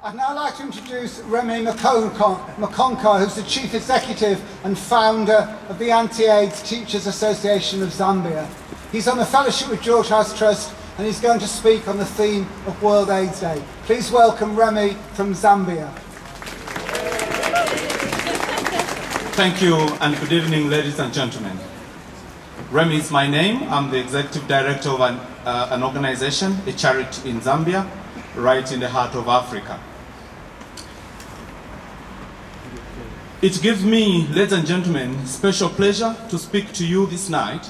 I'd now like to introduce Remmy McConcar, who's the Chief Executive and founder of the Anti-AIDS Teachers Association of Zambia. He's on a fellowship with George House Trust and he's going to speak on the theme of World AIDS Day. Please welcome Remmy from Zambia. Thank you and good evening, ladies and gentlemen. Remmy is my name. I'm the Executive Director of an organization, a charity in Zambia, right in the heart of Africa. It gives me, ladies and gentlemen, special pleasure to speak to you this night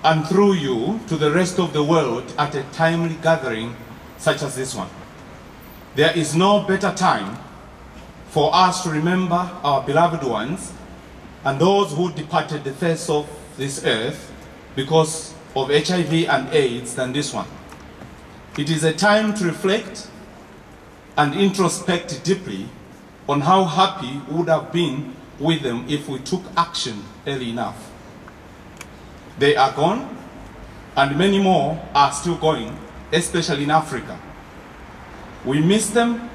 and through you to the rest of the world at a timely gathering such as this one. There is no better time for us to remember our beloved ones and those who departed the face of this earth because of HIV and AIDS than this one. It is a time to reflect and introspect deeply on how happy we would have been with them if we took action early enough. They are gone, and many more are still going, especially in Africa. We miss them,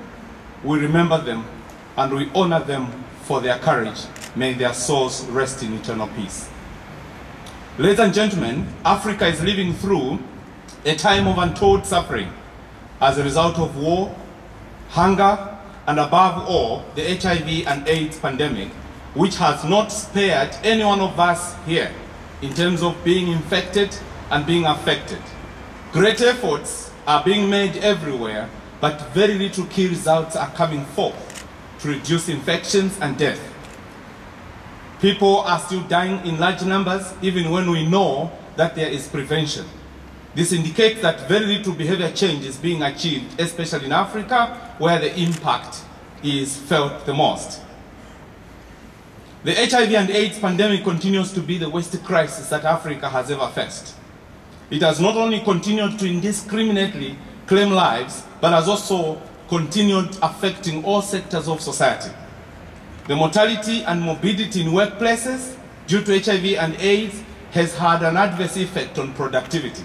we remember them, and we honor them for their courage. May their souls rest in eternal peace. Ladies and gentlemen, Africa is living through a time of untold suffering as a result of war, hunger, and above all, the HIV and AIDS pandemic, which has not spared any one of us here in terms of being infected and being affected. Great efforts are being made everywhere, but very little key results are coming forth to reduce infections and death. People are still dying in large numbers, even when we know that there is prevention. This indicates that very little behavior change is being achieved, especially in Africa, where the impact is felt the most. The HIV and AIDS pandemic continues to be the worst crisis that Africa has ever faced. It has not only continued to indiscriminately claim lives, but has also continued affecting all sectors of society. The mortality and morbidity in workplaces due to HIV and AIDS has had an adverse effect on productivity.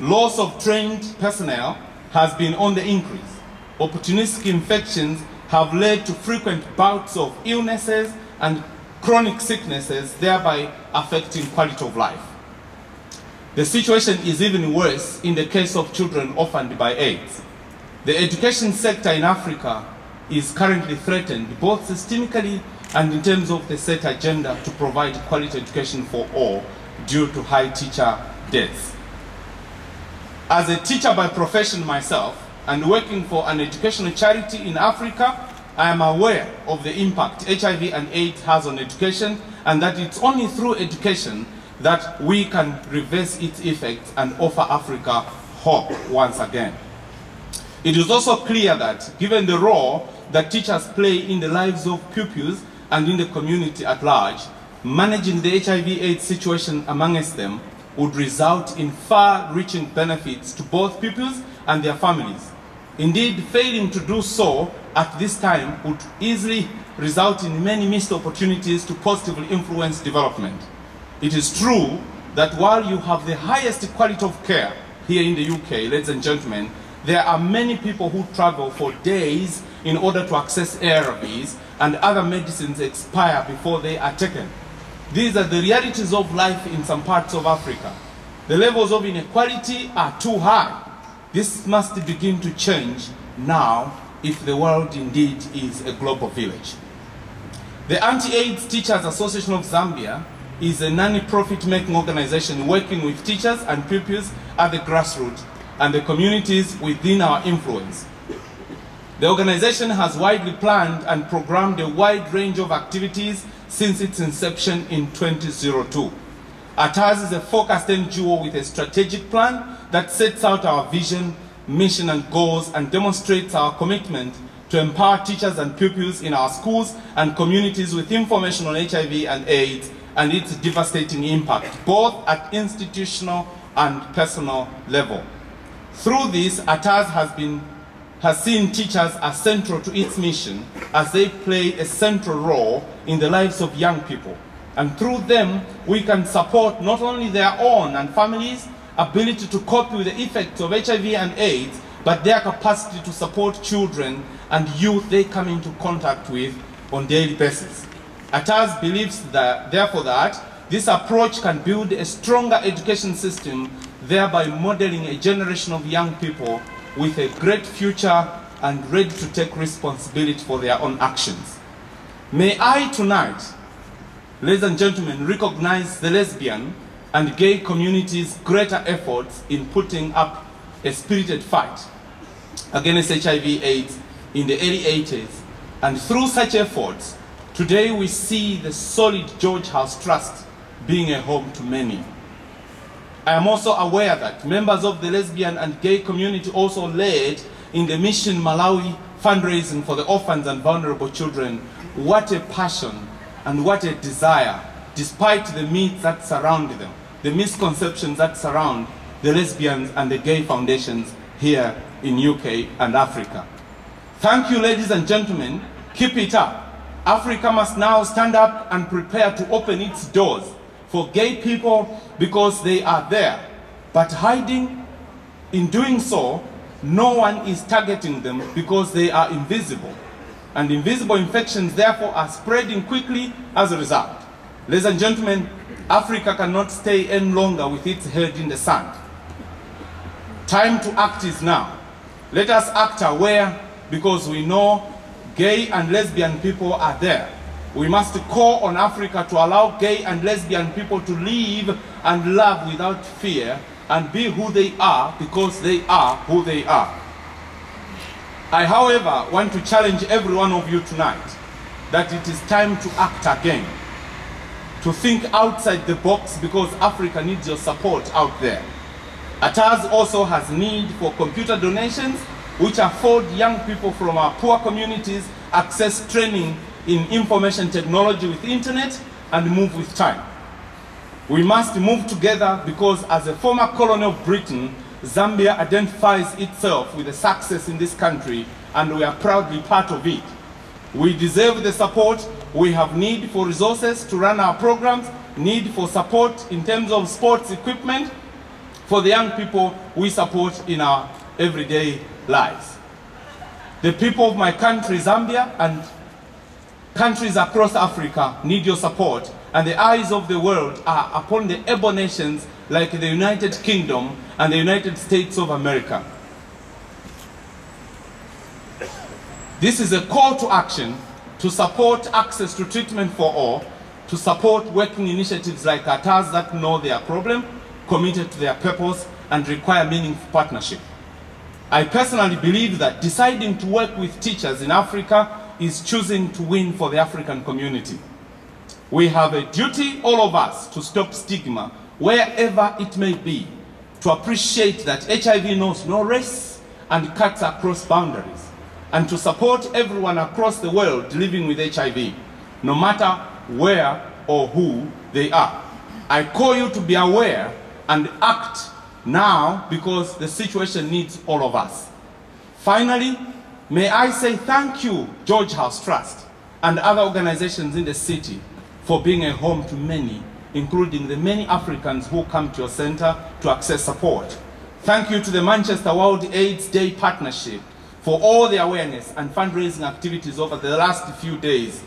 Loss of trained personnel has been on the increase. Opportunistic infections have led to frequent bouts of illnesses and chronic sicknesses, thereby affecting quality of life. The situation is even worse in the case of children orphaned by AIDS. The education sector in Africa is currently threatened, both systemically and in terms of the set agenda to provide quality education for all due to high teacher deaths. As a teacher by profession myself and working for an educational charity in Africa, I am aware of the impact HIV and AIDS has on education, and that it's only through education that we can reverse its effects and offer Africa hope once again. It is also clear that, given the role that teachers play in the lives of pupils and in the community at large, managing the HIV/AIDS situation amongst them would result in far-reaching benefits to both pupils and their families. Indeed, failing to do so at this time would easily result in many missed opportunities to positively influence development. It is true that while you have the highest quality of care here in the UK, ladies and gentlemen, there are many people who travel for days in order to access ARVs, and other medicines expire before they are taken. These are the realities of life in some parts of Africa. The levels of inequality are too high. This must begin to change now if the world indeed is a global village. The Anti-AIDS Teachers Association of Zambia is a non-profit making organization working with teachers and pupils at the grassroots and the communities within our influence. The organization has widely planned and programmed a wide range of activities since its inception in 2002. ATAZ is a focused NGO with a strategic plan that sets out our vision, mission and goals and demonstrates our commitment to empower teachers and pupils in our schools and communities with information on HIV and AIDS and its devastating impact, both at institutional and personal level. Through this, ATAZ has seen teachers as central to its mission as they play a central role in the lives of young people. And through them, we can support not only their own and families' ability to cope with the effects of HIV and AIDS, but their capacity to support children and youth they come into contact with on a daily basis. ATAZ believes that, therefore, that this approach can build a stronger education system, thereby modeling a generation of young people with a great future and ready to take responsibility for their own actions. May I tonight, ladies and gentlemen, recognize the lesbian and gay community's greater efforts in putting up a spirited fight against HIV/AIDS in the early 80s. And through such efforts, today we see the solid George House Trust being a home to many. I am also aware that members of the lesbian and gay community also led in the Mission Malawi fundraising for the orphans and vulnerable children. What a passion and what a desire, despite the myths that surround them, the misconceptions that surround the lesbians and the gay foundations here in UK and Africa. Thank you, ladies and gentlemen. Keep it up. Africa must now stand up and prepare to open its doors for gay people because they are there. But hiding, in doing so, no one is targeting them because they are invisible. And invisible infections, therefore, are spreading quickly as a result. Ladies and gentlemen, Africa cannot stay any longer with its head in the sand. Time to act is now. Let us act aware because we know gay and lesbian people are there. We must call on Africa to allow gay and lesbian people to live and love without fear and be who they are because they are who they are. I, however, want to challenge every one of you tonight that it is time to act again, to think outside the box because Africa needs your support out there. ATAZ also has need for computer donations which afford young people from our poor communities access training in information technology with internet and move with time. We must move together because as a former colony of Britain, Zambia identifies itself with the success in this country and we are proudly part of it. We deserve the support. We have need for resources to run our programs, need for support in terms of sports equipment for the young people we support in our everyday lives. The people of my country, Zambia, and countries across Africa need your support, and the eyes of the world are upon the able nations like the United Kingdom and the United States of America. This is a call to action to support access to treatment for all, to support working initiatives like ATAZ that know their problem, committed to their purpose, and require meaningful partnership. I personally believe that deciding to work with teachers in Africa is choosing to win for the African community. We have a duty, all of us, to stop stigma wherever it may be, to appreciate that HIV knows no race and cuts across boundaries, and to support everyone across the world living with HIV, no matter where or who they are. I call you to be aware and act now because the situation needs all of us. Finally, may I say thank you, George House Trust, and other organizations in the city for being a home to many, including the many Africans who come to your center to access support. Thank you to the Manchester World AIDS Day Partnership for all the awareness and fundraising activities over the last few days.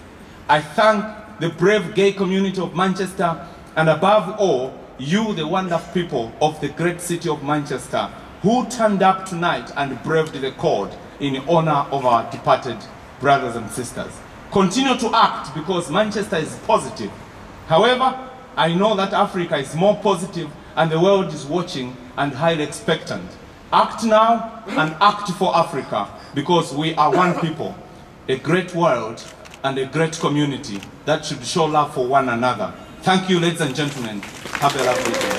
I thank the brave gay community of Manchester, and above all, you, the wonderful people of the great city of Manchester, who turned up tonight and braved the code in honor of our departed brothers and sisters. Continue to act because Manchester is positive. However, I know that Africa is more positive and the world is watching and highly expectant. Act now and act for Africa because we are one people, a great world and a great community that should show love for one another. Thank you, ladies and gentlemen. Have a lovely day.